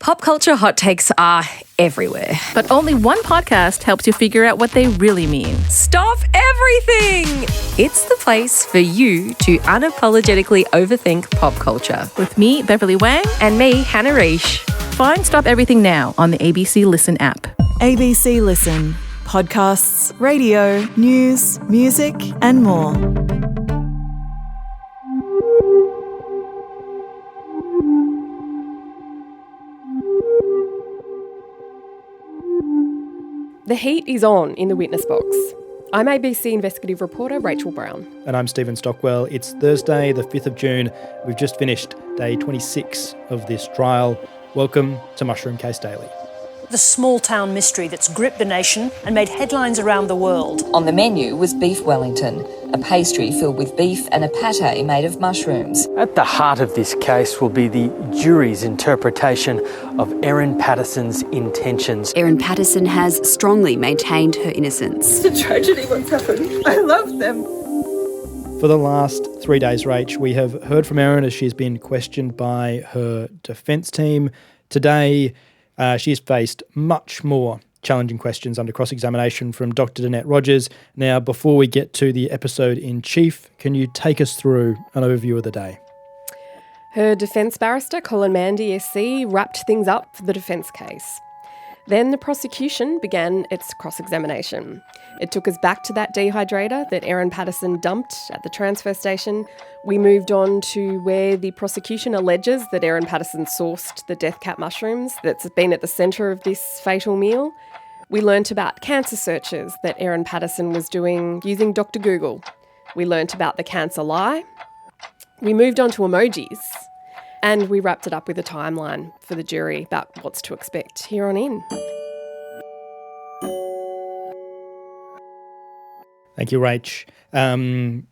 Pop culture hot takes are everywhere. But only one podcast helps you figure out what they really mean. Stop everything! It's the place for you to unapologetically overthink pop culture. With me, Beverly Wang. And me, Hannah Reish. Find Stop Everything now on the ABC Listen app. ABC Listen. Podcasts, radio, news, music and more. The heat is on in the witness box. I'm ABC Investigative reporter Rachael Brown. And I'm Stephen Stockwell. It's Thursday, the 5th of June. We've just finished day 26 of this trial. Welcome to Mushroom Case Daily. The small-town mystery that's gripped the nation and made headlines around the world. On the menu was beef Wellington, a pastry filled with beef and a pâté made of mushrooms. At the heart of this case will be the jury's interpretation of Erin Patterson's intentions. Erin Patterson has strongly maintained her innocence. It's a tragedy what's happened. I love them. For the last 3 days, Rach, we have heard from Erin as she's been questioned by her defence team. Today, she has faced much more challenging questions under cross-examination from Dr Nanette Rogers. Now, before we get to the episode in chief, can you take us through an overview of the day? Her defence barrister, Colin Mandy SC, wrapped things up for the defence case. Then the prosecution began its cross-examination. It took us back to that dehydrator that Erin Patterson dumped at the transfer station. We moved on to where the prosecution alleges that Erin Patterson sourced the death cap mushrooms that's been at the centre of this fatal meal. We learnt about cancer searches that Erin Patterson was doing using Dr Google. We learnt about the cancer lie. We moved on to emojis. And we wrapped it up with a timeline for the jury about what's to expect here on in. Thank you, Rach.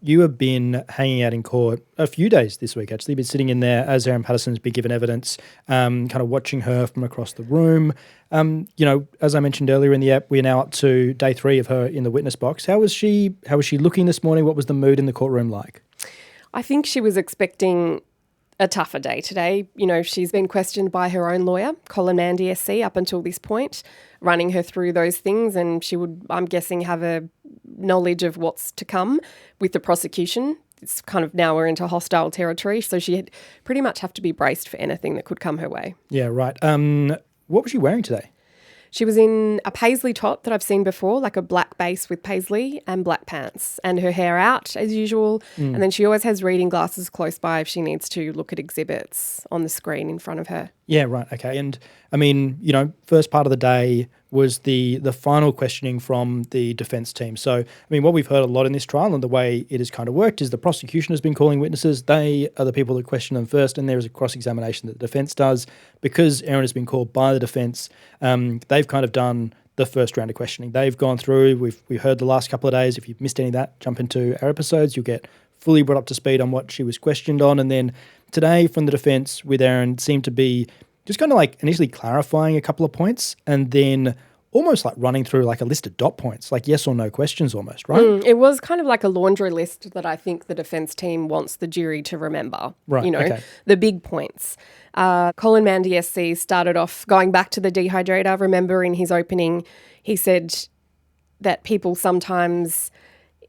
You have been hanging out in court a few days this week, actually. You've been sitting in there as Erin Patterson's been given evidence, kind of watching her from across the room. As I mentioned earlier in the app, we're now up to day 3 of her in the witness box. How was she looking this morning? What was the mood in the courtroom like? I think she was expecting a tougher day today. You know, she's been questioned by her own lawyer, Colin Mandy SC, up until this point, running her through those things, and she would, I'm guessing, have a knowledge of what's to come with the prosecution. It's kind of now we're into hostile territory, so she'd pretty much have to be braced for anything that could come her way. Yeah, right. What was she wearing today? She was in a paisley top that I've seen before, like a black base with paisley and black pants, and her hair out as usual. And then she always has reading glasses close by if she needs to look at exhibits on the screen in front of her. Yeah, right. Okay. And I mean, first part of the day was the final questioning from the defence team. So, I mean, what we've heard a lot in this trial and the way it has kind of worked is the prosecution has been calling witnesses. They are the people that question them first, and there is a cross-examination that the defence does. Because Erin has been called by the defence, they've kind of done the first round of questioning. They've gone through, we've heard the last couple of days. If you've missed any of that, jump into our episodes. You'll get fully brought up to speed on what she was questioned on. And then today from the defence with Erin seemed to be just kind of like initially clarifying a couple of points and then almost like running through like a list of dot points, like yes or no questions almost, right? It was kind of like a laundry list that I think the defence team wants the jury to remember, right, the big points. Colin Mandy SC started off going back to the dehydrator. Remember in his opening, he said that people sometimes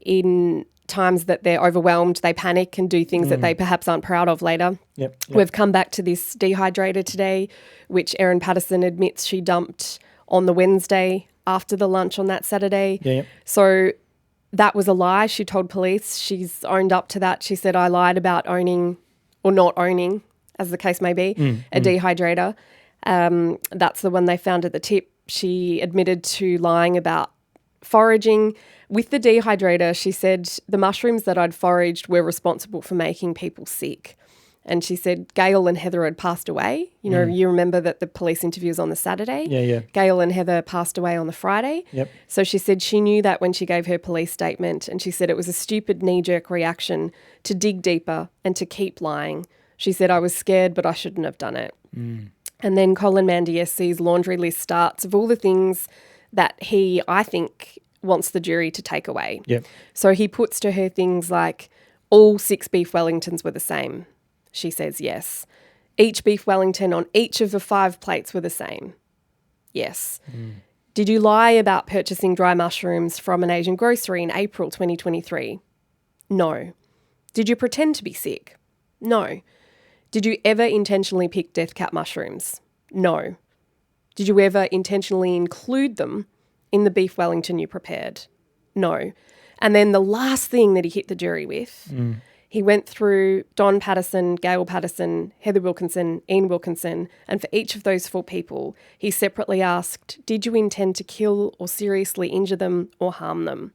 in times that they're overwhelmed, they panic and do things that they perhaps aren't proud of later. Yep. We've come back to this dehydrator today, which Erin Patterson admits she dumped on the Wednesday after the lunch on that Saturday. Yeah. So that was a lie. She told police. She's owned up to that. She said, I lied about owning or not owning, as the case may be, a dehydrator. That's the one they found at the tip. She admitted to lying about foraging. With the dehydrator, she said the mushrooms that I'd foraged were responsible for making people sick. And she said Gail and Heather had passed away. You remember that the police interview was on the Saturday. Yeah. Gail and Heather passed away on the Friday. Yep. So she said she knew that when she gave her police statement, and she said it was a stupid knee-jerk reaction to dig deeper and to keep lying. She said, I was scared, but I shouldn't have done it. And then Colin Mandy SC's laundry list starts of all the things that he, I think, wants the jury to take away. Yep. So he puts to her things like all 6 beef Wellingtons were the same. She says yes. Each beef Wellington on each of the 5 plates were the same. Yes. Did you lie about purchasing dry mushrooms from an Asian grocery in April 2023? No. Did you pretend to be sick? No. Did you ever intentionally pick death cap mushrooms? No. Did you ever intentionally include them in the beef Wellington you prepared? No. And then the last thing that he hit the jury with, he went through Don Patterson, Gail Patterson, Heather Wilkinson, Ian Wilkinson, and for each of those 4 people, he separately asked, did you intend to kill or seriously injure them or harm them?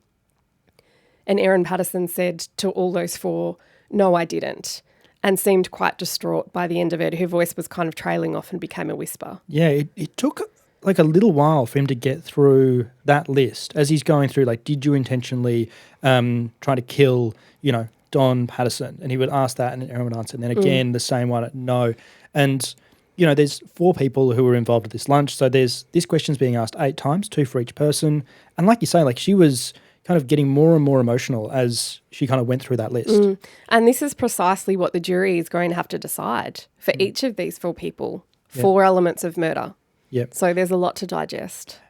And Erin Patterson said to all those 4, no, I didn't, and seemed quite distraught by the end of it. Her voice was kind of trailing off and became a whisper. Yeah, it took like a little while for him to get through that list as he's going through, like, did you intentionally try to kill, Don Patterson? And he would ask that and Erin would answer. And then again, the same one, no. And, there's 4 people who were involved at this lunch. So this question's being asked 8 times, 2 for each person. And like you say, like she was kind of getting more and more emotional as she kind of went through that list. And this is precisely what the jury is going to have to decide for each of these 4 people, 4 elements of murder. Yep. So there's a lot to digest.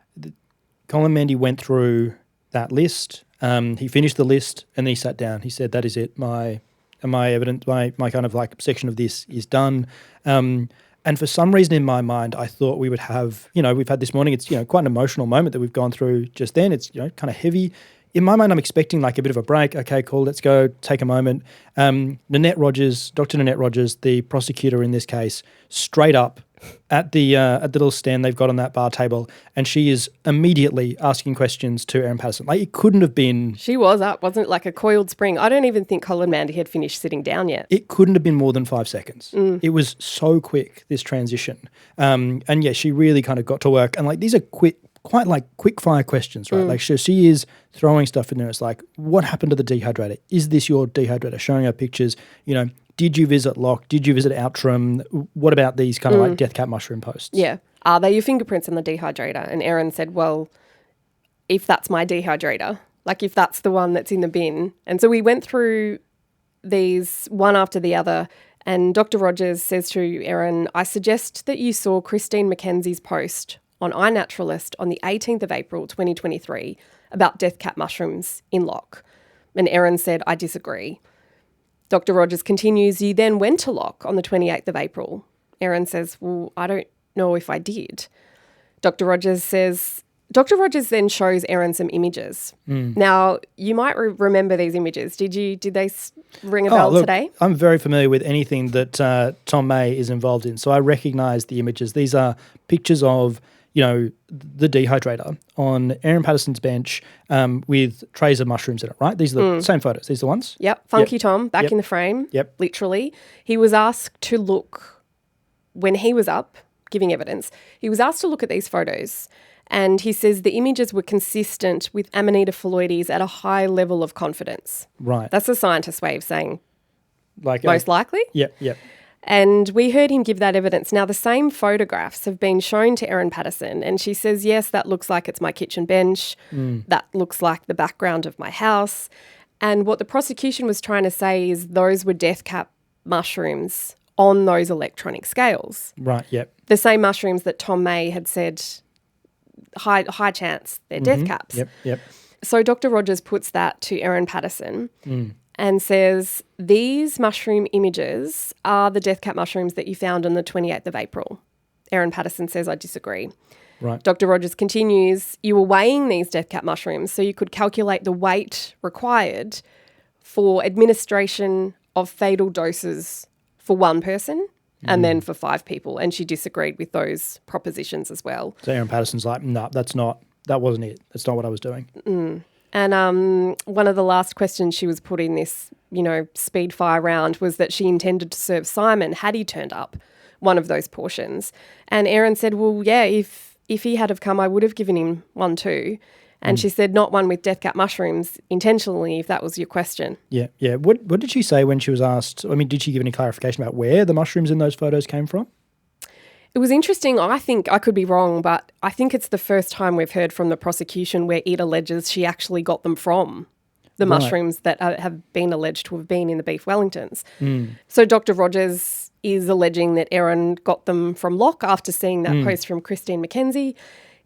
Colin Mandy went through that list. He finished the list and then he sat down. He said, that is it. My evidence, my kind of like section of this is done. And for some reason in my mind, I thought we would have, we've had this morning, it's, quite an emotional moment that we've gone through just then. It's, kind of heavy. In my mind, I'm expecting like a bit of a break. Okay, cool, let's go, take a moment. Nanette Rogers, Dr. Nanette Rogers, the prosecutor in this case, straight up at the little stand they've got on that bar table, and she is immediately asking questions to Erin Patterson. Like, it couldn't have been... She was up, wasn't it? Like a coiled spring. I don't even think Colin Mandy had finished sitting down yet. It couldn't have been more than 5 seconds. It was so quick, this transition. And yeah, she really kind of got to work. And like, these are quite like quick fire questions, right? Like she is throwing stuff in there. It's like, what happened to the dehydrator? Is this your dehydrator? Showing her pictures, did you visit Locke? Did you visit Outram? What about these kind of like death cap mushroom posts? Yeah. Are they your fingerprints on the dehydrator? And Erin said, well, if that's my dehydrator, like if that's the one that's in the bin. And so we went through these one after the other, and Dr. Rogers says to Erin, I suggest that you saw Christine McKenzie's post on iNaturalist on the 18th of April 2023 about death cap mushrooms in Locke. And Erin said, I disagree. Dr. Rogers continues, you then went to Locke on the 28th of April. Erin says, well, I don't know if I did. Dr. Rogers then shows Erin some images. Now, you might remember these images. Did they ring a bell today? I'm very familiar with anything that Tom May is involved in, so I recognise the images. These are pictures of, the dehydrator on Erin Patterson's bench with trays of mushrooms in it, right? These are the same photos. These are the ones? Yep. Funky Tom, back in the frame. Yep. Literally. He was asked to look, when he was up giving evidence, he was asked to look at these photos, and he says the images were consistent with Amanita phalloides at a high level of confidence. Right. That's a scientist's way of saying like most likely. Yep. And we heard him give that evidence. Now, the same photographs have been shown to Erin Patterson, and she says, yes, that looks like it's my kitchen bench. That looks like the background of my house. And what the prosecution was trying to say is those were death cap mushrooms on those electronic scales. Right, yep. The same mushrooms that Tom May had said, high chance they're death caps. Yep. So Dr. Rogers puts that to Erin Patterson and says, these mushroom images are the death cap mushrooms that you found on the 28th of April. Erin Patterson says, I disagree. Right. Dr. Rogers continues, you were weighing these death cap mushrooms so you could calculate the weight required for administration of fatal doses for one person and then for 5 people. And she disagreed with those propositions as well. So Erin Patterson's like, no, that wasn't it. That's not what I was doing. And one of the last questions she was put in this, speed fire round was that she intended to serve Simon had he turned up one of those portions. And Erin said, well, yeah, if he had have come, I would have given him one too. And she said, not one with death cap mushrooms intentionally, if that was your question. Yeah. What did she say when she was asked? I mean, did she give any clarification about where the mushrooms in those photos came from? It was interesting. I think I could be wrong, but I think it's the first time we've heard from the prosecution where it alleges she actually got them from the mushrooms that have been alleged to have been in the beef Wellingtons. So Dr. Rogers is alleging that Erin got them from Locke after seeing that post from Christine McKenzie.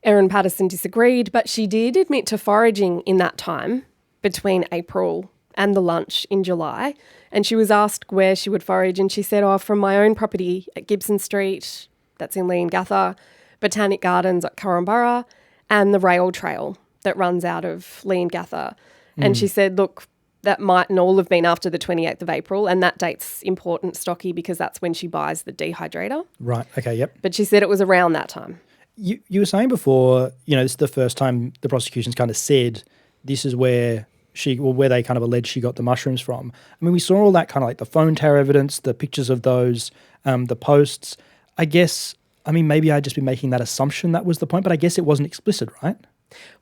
Erin Patterson disagreed, but she did admit to foraging in that time between April and the lunch in July. And she was asked where she would forage, and she said, from my own property at Gibson Street, that's in Leongatha, Botanic Gardens at Korumburra, and the rail trail that runs out of Leongatha. And she said, look, that mightn't all have been after the 28th of April, and that date's important, Stocky, because that's when she buys the dehydrator. Right, okay, yep. But she said it was around that time. You were saying before, this is the first time the prosecution's kind of said this is where where they kind of allege she got the mushrooms from. I mean, we saw all that kind of like the phone tower evidence, the pictures of those, the posts. I guess, maybe I'd just been making that assumption that was the point, but I guess it wasn't explicit, right?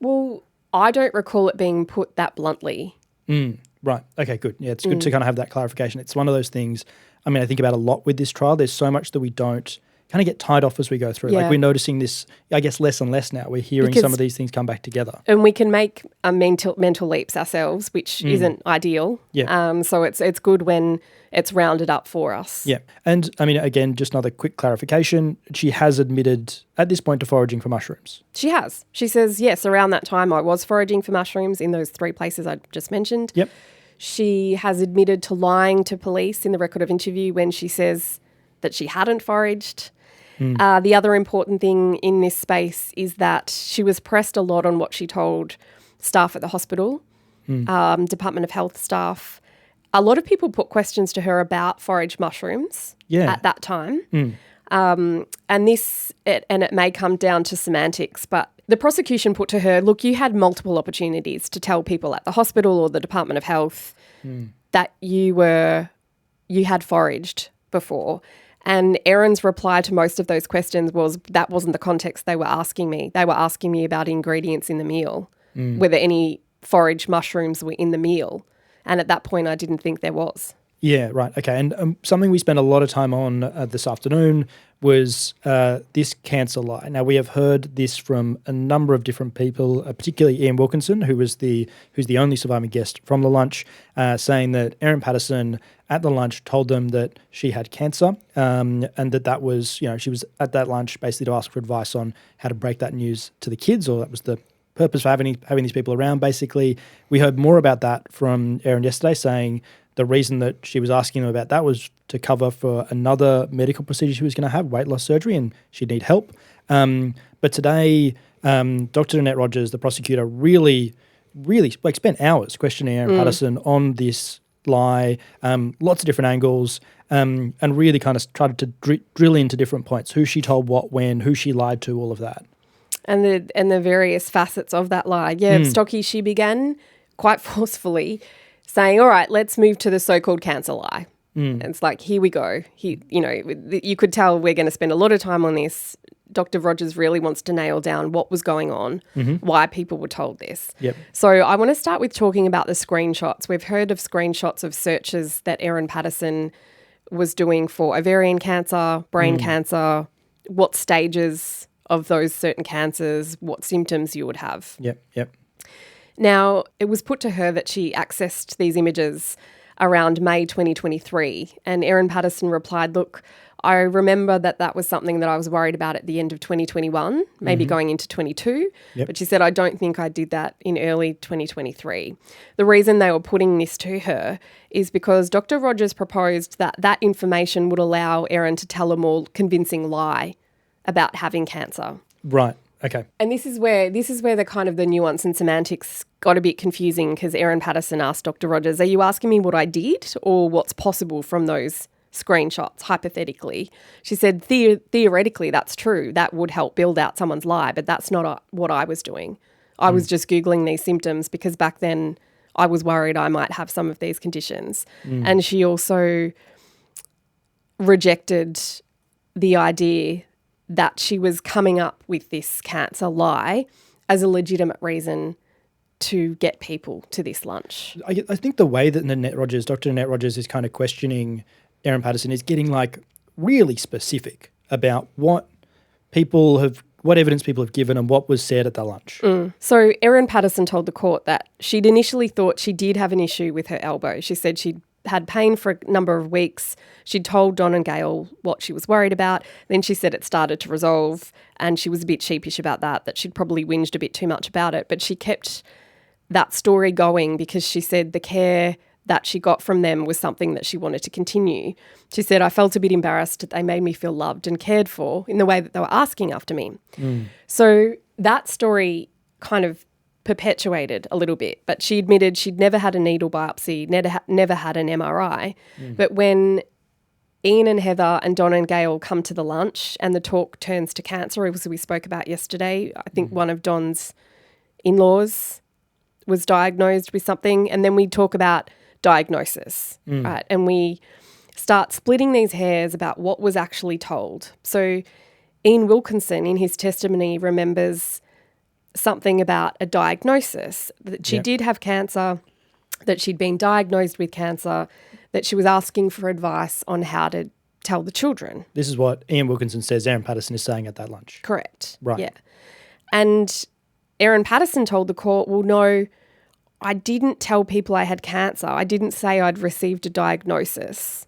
Well, I don't recall it being put that bluntly. Right. Okay, good. Yeah, it's good to kind of have that clarification. It's one of those things, I think about a lot with this trial. There's so much that we don't kind of get tied off as we go through. Yeah. Like we're noticing this, I guess, less and less now. We're hearing some of these things come back together. And we can make mental leaps ourselves, which isn't ideal. Yeah. So it's good when it's rounded up for us. Yeah. And again, just another quick clarification. She has admitted at this point to foraging for mushrooms. She has. She says, yes, around that time I was foraging for mushrooms in those 3 places I just mentioned. Yep. She has admitted to lying to police in the record of interview when she says that she hadn't foraged. The other important thing in this space is that she was pressed a lot on what she told staff at the hospital, Department of Health staff. A lot of people put questions to her about foraged mushrooms at that time. And it may come down to semantics, but the prosecution put to her, look, you had multiple opportunities to tell people at the hospital or the Department of Health that you had foraged before. And Erin's reply to most of those questions was, that wasn't the context they were asking me. They were asking me about ingredients in the meal, whether any foraged mushrooms were in the meal. And at that point, I didn't think there was. Yeah, right. Okay. And something we spent a lot of time on this afternoon was this cancer lie. Now, we have heard this from a number of different people, particularly Ian Wilkinson, who's the only surviving guest from the lunch, saying that Erin Patterson at the lunch told them that she had cancer, and that was, she was at that lunch basically to ask for advice on how to break that news to the kids, or that was the purpose for having these people around. Basically, we heard more about that from Erin yesterday, saying the reason that she was asking them about that was to cover for another medical procedure she was going to have, weight loss surgery, and she'd need help. But today, Dr Nanette Rogers, the prosecutor, really spent hours questioning Erin Patterson on this lie, lots of different angles, and really kind of tried to drill into different points, who she told what, when, who she lied to, all of that. And the various facets of that lie. Yeah, Stocky, she began quite forcefully saying, all right, let's move to the so-called cancer lie. And it's like, here we go. You could tell we're going to spend a lot of time on this. Dr. Rogers really wants to nail down what was going on, why people were told this. Yep. So I want to start with talking about the screenshots. We've heard of screenshots of searches that Erin Patterson was doing for ovarian cancer, brain cancer, what stages of those certain cancers, what symptoms you would have. Yep. Now, it was put to her that she accessed these images around May 2023, and Erin Patterson replied, look, I remember that was something that I was worried about at the end of 2021, maybe going into 22. Yep. But she said, I don't think I did that in early 2023. The reason they were putting this to her is because Dr. Rogers proposed that information would allow Erin to tell a more convincing lie about having cancer. Right. Okay. And this is where the kind of the nuance and semantics got a bit confusing, because Erin Patterson asked Dr. Rogers, are you asking me what I did or what's possible from those screenshots, hypothetically? She said, theoretically, that's true. That would help build out someone's lie, but that's not what I was doing. I was just Googling these symptoms because back then I was worried I might have some of these conditions. And she also rejected the idea that she was coming up with this cancer lie as a legitimate reason to get people to this lunch. I think the way that Dr. Nanette Rogers is kind of questioning Erin Patterson is getting like really specific about what evidence people have given and what was said at the lunch. So Erin Patterson told the court that she'd initially thought she did have an issue with her elbow. She said she'd had pain for a number of weeks. She'd told Don and Gail what she was worried about. Then she said it started to resolve, and she was a bit sheepish about that she'd probably whinged a bit too much about it. But she kept that story going because she said the care that she got from them was something that she wanted to continue. She said, I felt a bit embarrassed that they made me feel loved and cared for in the way that they were asking after me. So that story kind of perpetuated a little bit, but she admitted she'd never had a needle biopsy, never had an MRI. But when Ian and Heather and Don and Gail come to the lunch and the talk turns to cancer, as we spoke about yesterday, I think one of Don's in-laws was diagnosed with something, and then we talk about diagnosis, right? And we start splitting these hairs about what was actually told. So Ian Wilkinson, in his testimony, remembers something about a diagnosis, that she did have cancer, that she'd been diagnosed with cancer, that she was asking for advice on how to tell the children. This is what Ian Wilkinson says Erin Patterson is saying at that lunch. Correct. Right. Yeah. And Erin Patterson told the court, well, no, I didn't tell people I had cancer. I didn't say I'd received a diagnosis.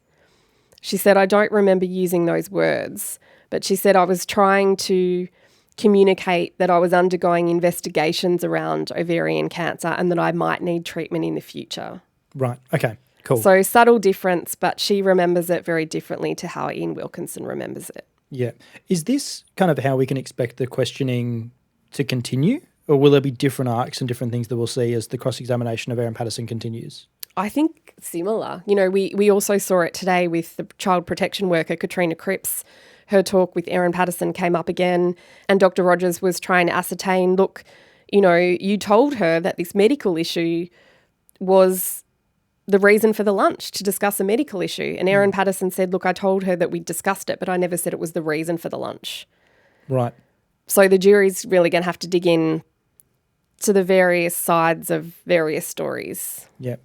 She said, I don't remember using those words, but she said I was trying to communicate that I was undergoing investigations around ovarian cancer and that I might need treatment in the future. Right. Okay. Cool. So subtle difference, but she remembers it very differently to how Ian Wilkinson remembers it. Yeah. Is this kind of how we can expect the questioning to continue, or will there be different arcs and different things that we'll see as the cross-examination of Erin Patterson continues? I think similar. You know, we also saw it today with the child protection worker, Katrina Cripps. Her talk with Erin Patterson came up again, and Dr Rogers was trying to ascertain, look, you know, you told her that this medical issue was the reason for the lunch, to discuss a medical issue. And Erin Patterson said, look, I told her that we discussed it, but I never said it was the reason for the lunch. Right. So the jury's really going to have to dig in to the various sides of various stories. Yeah.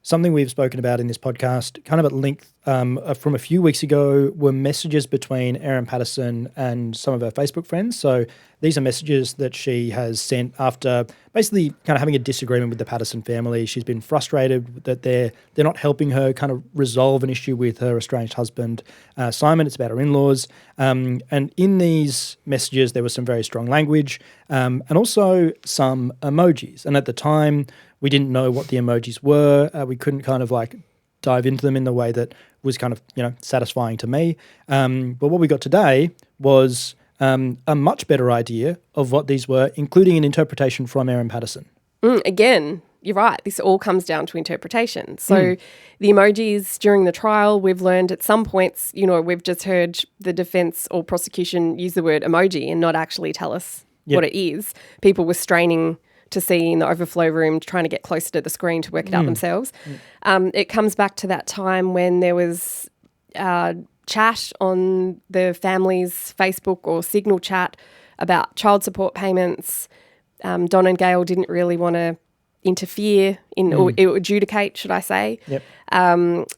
Something we've spoken about in this podcast, kind of at length from a few weeks ago, were messages between Erin Patterson and some of her Facebook friends. So these are messages that she has sent after basically kind of having a disagreement with the Patterson family. She's been frustrated that they're not helping her kind of resolve an issue with her estranged husband, Simon. It's about her in-laws. And in these messages, there was some very strong language and also some emojis. And at the time, we didn't know what the emojis were. We couldn't kind of like dive into them in the way that was kind of, you know, satisfying to me. But what we got today was a much better idea of what these were, including an interpretation from Erin Patterson. Again, you're right. This all comes down to interpretation. So the emojis during the trial, we've learned at some points, you know, we've just heard the defence or prosecution use the word emoji and not actually tell us what it is. People were straining to see in the overflow room, trying to get closer to the screen to work it out themselves. It comes back to that time when there was chat on the family's Facebook or Signal chat about child support payments. Don and Gail didn't really want to interfere in or adjudicate, should I say. Yep.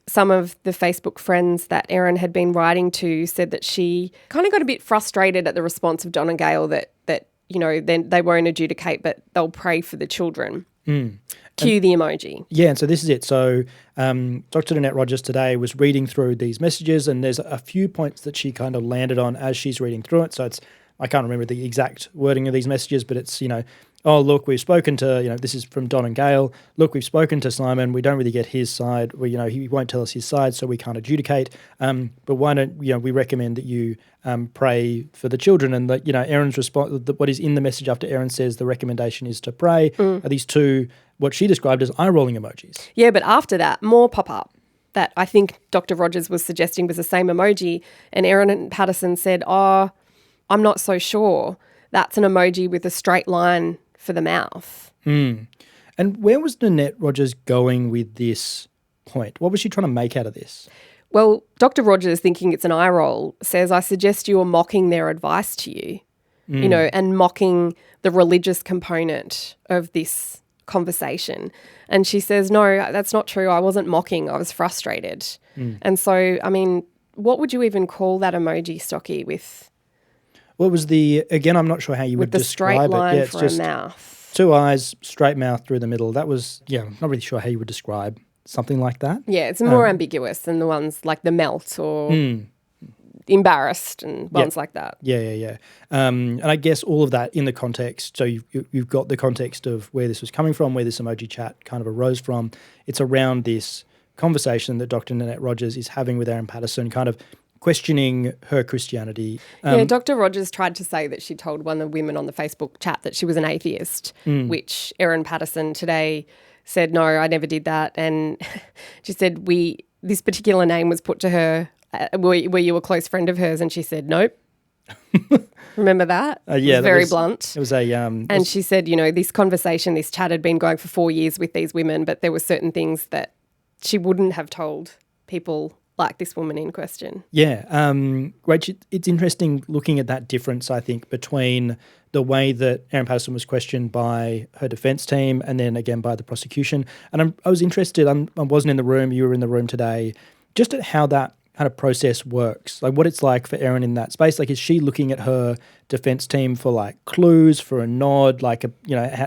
Some of the Facebook friends that Erin had been writing to said that she kind of got a bit frustrated at the response of Don and Gail that you know, then they won't adjudicate, but they'll pray for the children. Cue the emoji. Yeah, and so this is it. So Dr Nanette Rogers today was reading through these messages, and there's a few points that she kind of landed on as she's reading through it. So I can't remember the exact wording of these messages, but it's, you know, oh, look, we've spoken to, you know, this is from Don and Gail. Look, we've spoken to Simon. We don't really get his side. We, you know, he won't tell us his side, so we can't adjudicate. But why don't, you know, we recommend that you pray for the children. And that, you know, Erin's response, what is in the message after Erin says the recommendation is to pray, are these two, what she described as eye-rolling emojis. Yeah, but after that, more pop up that I think Dr Rogers was suggesting was the same emoji. And Erin Patterson said, oh, I'm not so sure. That's an emoji with a straight line for the mouth. And where was Nanette Rogers going with this point? What was she trying to make out of this? Well, Dr Rogers, thinking it's an eye roll, says, I suggest you are mocking their advice to you, you know, and mocking the religious component of this conversation. And she says, no, that's not true. I wasn't mocking. I was frustrated. And so, I mean, what would you even call that emoji, Stocky, with? What was again, I'm not sure how you would describe it. With the straight line it's for just a mouth. Two eyes, straight mouth through the middle. That was, I'm not really sure how you would describe something like that. Yeah, it's more ambiguous than the ones like the melt or embarrassed and ones like that. Yeah. And I guess all of that in the context, so you've got the context of where this was coming from, where this emoji chat kind of arose from. It's around this conversation that Dr Nanette Rogers is having with Erin Patterson, kind of questioning her Christianity. Dr Rogers tried to say that she told one of the women on the Facebook chat that she was an atheist, which Erin Patterson today said, no, I never did that. And she said, this particular name was put to her, were you a close friend of hers? And she said, nope. Remember that? Yeah. It was very blunt. It was a... and she said, this conversation, this chat had been going for 4 years with these women, but there were certain things that she wouldn't have told people like this woman in question. Yeah. Rach, it's interesting looking at that difference, I think, between the way that Erin Patterson was questioned by her defence team and then again by the prosecution. And I was interested, I wasn't in the room, you were in the room today, just at how that kind of process works, like what it's like for Erin in that space. Like, is she looking at her defence team for like clues, for a nod, like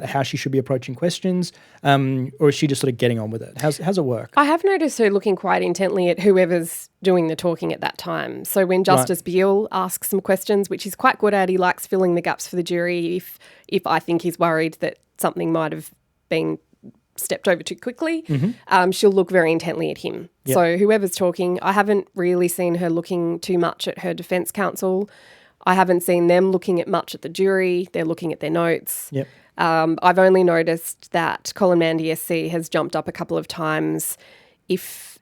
how she should be approaching questions, or is she just sort of getting on with it? How's it work? I have noticed her looking quite intently at whoever's doing the talking at that time. So when Justice Beale asks some questions, which he's quite good at, he likes filling the gaps for the jury if I think he's worried that something might have been stepped over too quickly, she'll look very intently at him. Yep. So whoever's talking, I haven't really seen her looking too much at her defence counsel. I haven't seen them looking at much at the jury. They're looking at their notes. Yep. I've only noticed that Colin Mandy SC has jumped up a couple of times. If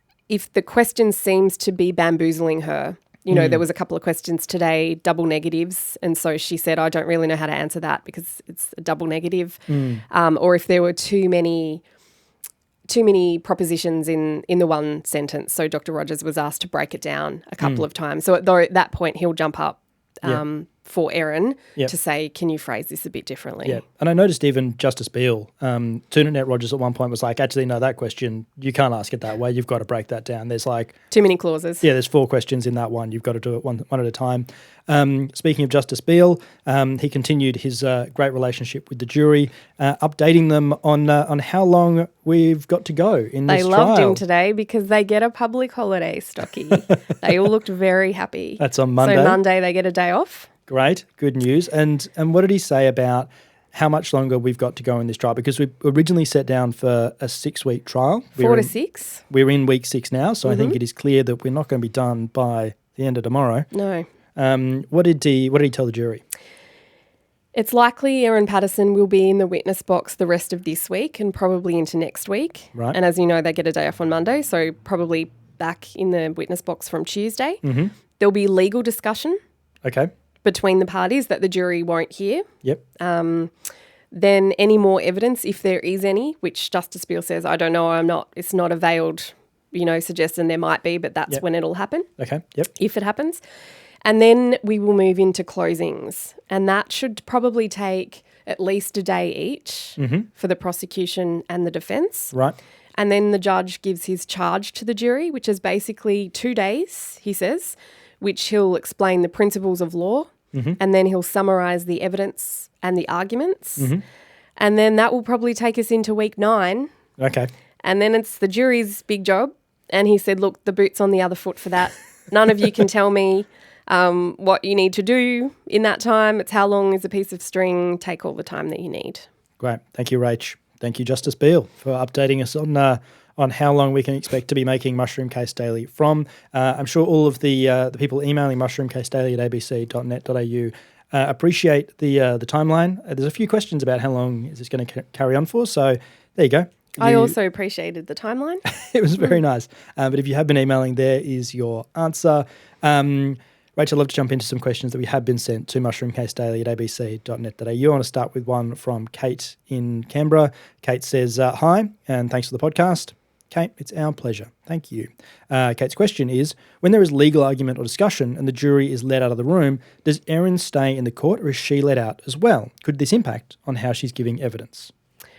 the question seems to be bamboozling her, there was a couple of questions today, double negatives, and so she said, I don't really know how to answer that because it's a double negative. Or if there were too many propositions in the one sentence. So Dr Rogers was asked to break it down a couple of times. So at that point, he'll jump up for Erin to say, can you phrase this a bit differently? Yeah, and I noticed even Justice Beale, to Nanette Rogers at one point was like, actually, no, that question, you can't ask it that way. You've got to break that down. There's like... too many clauses. Yeah, there's 4 questions in that one. You've got to do it one at a time. Speaking of Justice Beale, he continued his great relationship with the jury, updating them on how long we've got to go in this trial. They loved him today because they get a public holiday, Stocky. They all looked very happy. That's on Monday. So Monday they get a day off. Great, good news. And what did he say about how much longer we've got to go in this trial? Because we originally set down for a 6-week trial. 4 to 6. We're in week 6 now, so I think it is clear that we're not going to be done by the end of tomorrow. No. What did he tell the jury? It's likely Erin Patterson will be in the witness box the rest of this week and probably into next week. Right. And as you know, they get a day off on Monday, so probably back in the witness box from Tuesday. There'll be legal discussion. Okay. Between the parties that the jury won't hear. Yep. Then any more evidence, if there is any, which Justice Beale says, I don't know, it's not a veiled, suggestion there might be, but that's when it'll happen. Okay, yep. If it happens. And then we will move into closings. And that should probably take at least a day each for the prosecution and the defence. Right. And then the judge gives his charge to the jury, which is basically 2 days, he says, which he'll explain the principles of law and then he'll summarise the evidence and the arguments. And then that will probably take us into week 9. Okay. And then it's the jury's big job. And he said, look, the boot's on the other foot for that. None of you can tell me what you need to do in that time. It's how long is a piece of string. Take all the time that you need. Great. Thank you, Rach. Thank you, Justice Beale, for updating us on how long we can expect to be making Mushroom Case Daily from. I'm sure all of the people emailing mushroomcasedaily@abc.net.au appreciate the timeline. There's a few questions about how long is this going to carry on for, so there you go. I also appreciated the timeline. It was very nice. But if you have been emailing, there is your answer. Rachel, I'd love to jump into some questions that we have been sent to mushroomcasedaily@abc.net.au. I want to start with one from Kate in Canberra. Kate says, hi, and thanks for the podcast. Kate, it's our pleasure. Thank you. Kate's question is, when there is legal argument or discussion and the jury is let out of the room, does Erin stay in the court or is she let out as well? Could this impact on how she's giving evidence?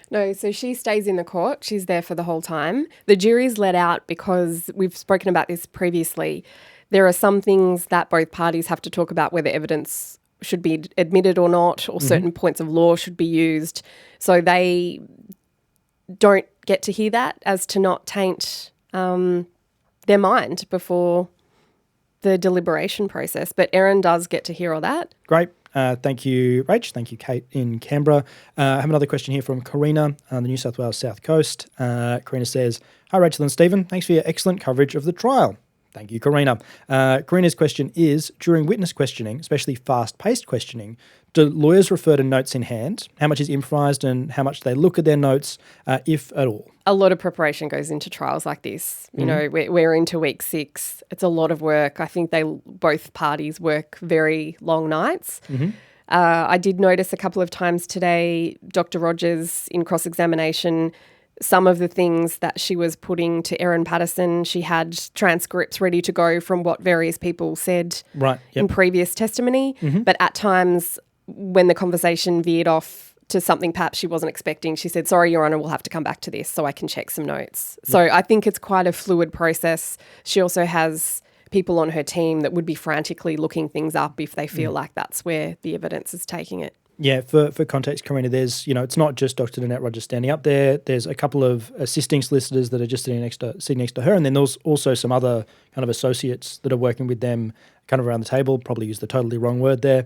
No, so she stays in the court. She's there for the whole time. The jury's let out because we've spoken about this previously. There are some things that both parties have to talk about whether evidence should be admitted or not, or certain points of law should be used. So they don't get to hear that, as to not taint their mind before the deliberation process. But Erin does get to hear all that. Great. Thank you, Rach. Thank you, Kate in Canberra. I have another question here from Karina on the New South Wales South Coast. Karina says, "Hi, Rachael and Stephen. Thanks for your excellent coverage of the trial." Thank you, Karina. Karina's question is, during witness questioning, especially fast-paced questioning, do lawyers refer to notes in hand? How much is improvised and how much do they look at their notes, if at all? A lot of preparation goes into trials like this. You know, we're into week 6. It's a lot of work. I think both parties work very long nights. I did notice a couple of times today, Dr Rogers in cross-examination, some of the things that she was putting to Erin Patterson, she had transcripts ready to go from what various people said in previous testimony. But at times when the conversation veered off to something perhaps she wasn't expecting, she said, "Sorry, Your Honour, we'll have to come back to this so I can check some notes." So I think it's quite a fluid process. She also has people on her team that would be frantically looking things up if they feel like that's where the evidence is taking it. Yeah, for context, Karina, there's, it's not just Dr Nanette Rogers standing up there. There's a couple of assisting solicitors that are just sitting next to her, and then there's also some other kind of associates that are working with them kind of around the table. Probably used the totally wrong word there.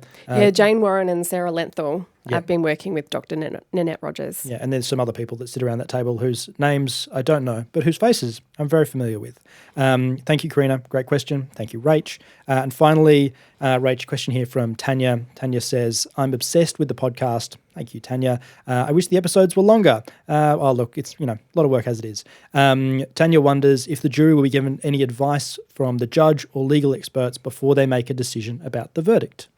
Jane Warren and Sarah Lenthal have been working with Dr Nanette Rogers. Yeah, and there's some other people that sit around that table whose names I don't know, but whose faces I'm very familiar with. Thank you, Karina. Great question. Thank you, Rach. And finally, Rach, question here from Tanya. Tanya says, "I'm obsessed with the podcast." Thank you, Tanya. "I wish the episodes were longer." Look, it's, a lot of work as it is. Tanya wonders if the jury will be given any advice from the judge or legal experts before they make a decision about the verdict.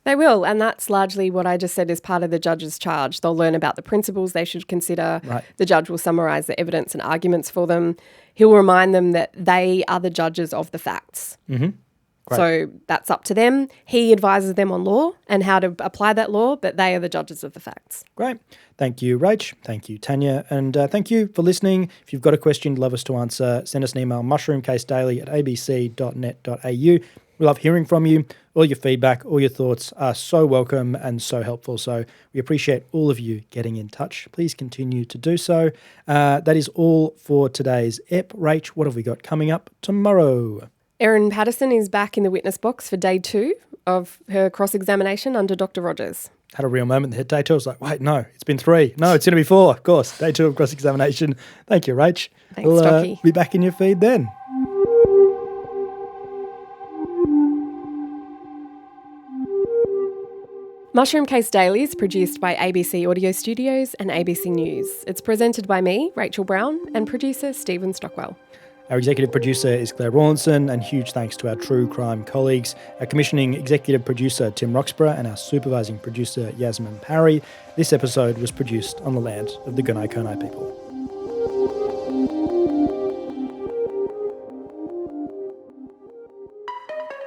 They will, and that's largely what I just said is part of the judge's charge. They'll learn about the principles they should consider. Right. The judge will summarise the evidence and arguments for them. He'll remind them that they are the judges of the facts. Great. So that's up to them. He advises them on law and how to apply that law, but they are the judges of the facts. Great. Thank you, Rach. Thank you, Tanya. And thank you for listening. If you've got a question you'd love us to answer, send us an email, mushroomcasedaily@abc.net.au. We love hearing from you. All your feedback, all your thoughts are so welcome and so helpful. So we appreciate all of you getting in touch. Please continue to do so. That is all for today's ep. Rach, what have we got coming up tomorrow? Erin Patterson is back in the witness box for day 2 of her cross-examination under Dr Rogers. Had a real moment there. Day 2, I was like, wait, no, it's been 3. No, it's going to be 4, of course. Day 2 of cross-examination. Thank you, Rach. Thanks, Stocky. Be back in your feed then. Mushroom Case Daily is produced by ABC Audio Studios and ABC News. It's presented by me, Rachael Brown, and producer Stephen Stockwell. Our executive producer is Claire Rawlinson, and huge thanks to our true crime colleagues, our commissioning executive producer Tim Roxburgh and our supervising producer Yasmin Parry. This episode was produced on the land of the Gunai Kurnai people.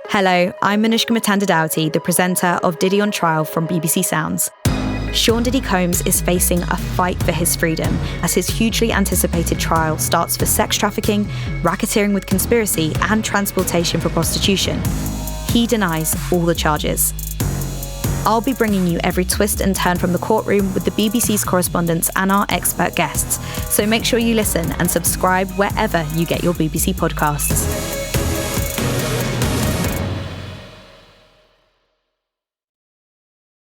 Hello, I'm Manushka Matanda-Doughty, the presenter of Diddy on Trial from BBC Sounds. Sean Diddy Combs is facing a fight for his freedom as his hugely anticipated trial starts for sex trafficking, racketeering with conspiracy, and transportation for prostitution. He denies all the charges. I'll be bringing you every twist and turn from the courtroom with the BBC's correspondents and our expert guests, so make sure you listen and subscribe wherever you get your BBC podcasts.